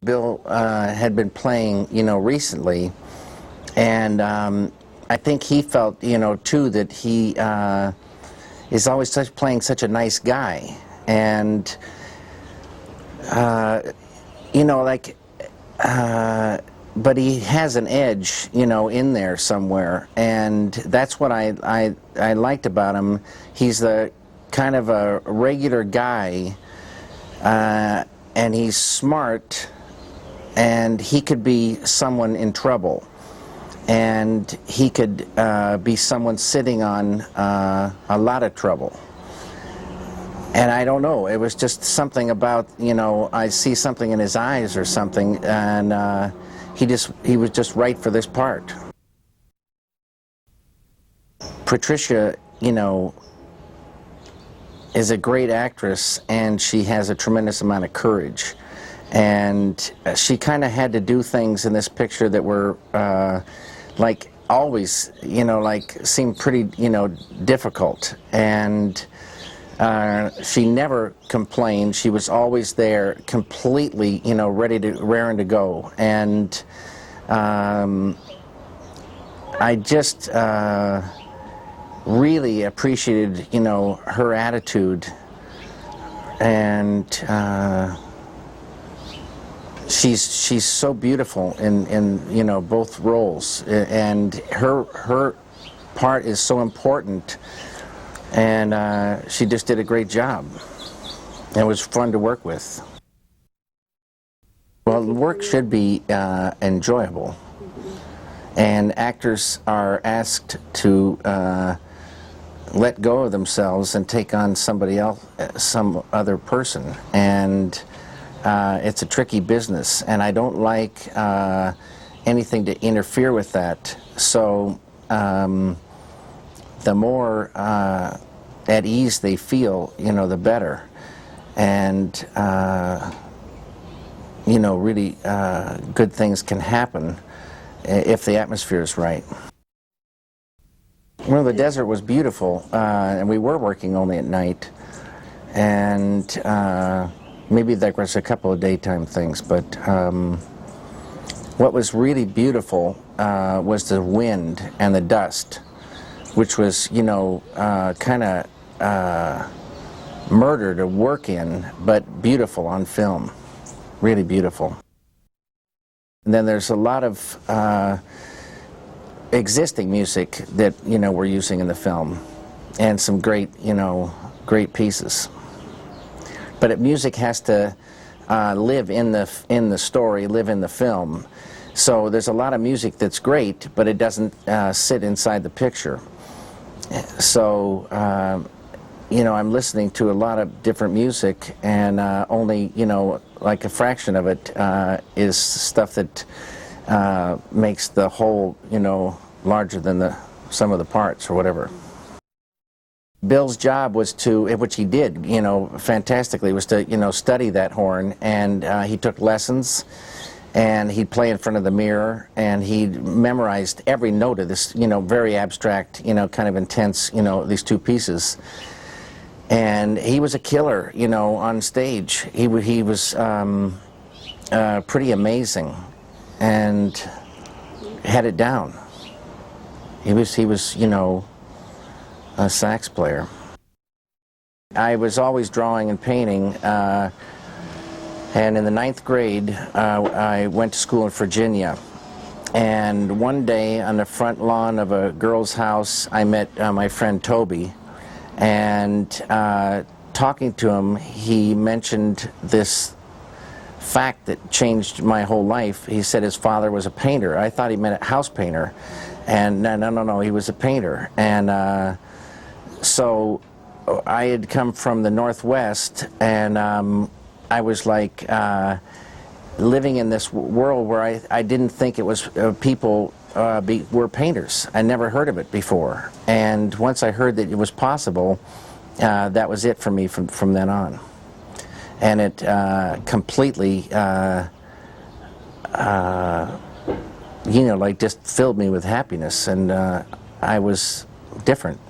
Bill had been playing, recently, and I think he felt, too, that he is always playing such a nice guy, and like, but he has an edge, in there somewhere, and that's what I liked about him. He's the kind of a regular guy, and he's smart. And he could be someone in trouble, and he could be someone sitting on a lot of trouble. And I don't know, it was just something about, I see something in his eyes or something, and he was just right for this part. Patricia, is a great actress, and she has a tremendous amount of courage. And she kind of had to do things in this picture that were like always, like seemed pretty, difficult. And she never complained. She was always there, completely, raring to go. And I just really appreciated, her attitude, and she's so beautiful in both roles, and her part is so important, and she just did a great job. It was fun to work with. Well, the work should be enjoyable, and actors are asked to let go of themselves and take on somebody else, some other person, and it's a tricky business, and I don't like anything to interfere with that. So the more at ease they feel, the better. And really good things can happen if the atmosphere is right. Well, the desert was beautiful, and we were working only at night, and maybe there was a couple of daytime things, but what was really beautiful was the wind and the dust, which was, kind of murder to work in, but beautiful on film, really beautiful. And then there's a lot of existing music that, we're using in the film, and some great, great pieces. But music has to live in the story, live in the film. So there's a lot of music that's great, but it doesn't sit inside the picture. So I'm listening to a lot of different music, and only like a fraction of it is stuff that makes the whole larger than the sum of the parts or whatever. Bill's job was to, which he did, fantastically, was to, study that horn, and he took lessons, and he'd play in front of the mirror, and he memorized every note of this, very abstract, kind of intense, these two pieces. And he was a killer, on stage. He was pretty amazing, and had it down. He was, a sax player. I was always drawing and painting, and in the 9th grade I went to school in Virginia, and one day on the front lawn of a girl's house I met my friend Toby, and talking to him he mentioned this fact that changed my whole life. He said his father was a painter. I thought he meant a house painter, and no, he was a painter. And so I had come from the Northwest, and I was like living in this world where I didn't think it was people were painters. I never heard of it before, and once I heard that it was possible, that was it for me from then on. And it completely like just filled me with happiness, and I was different.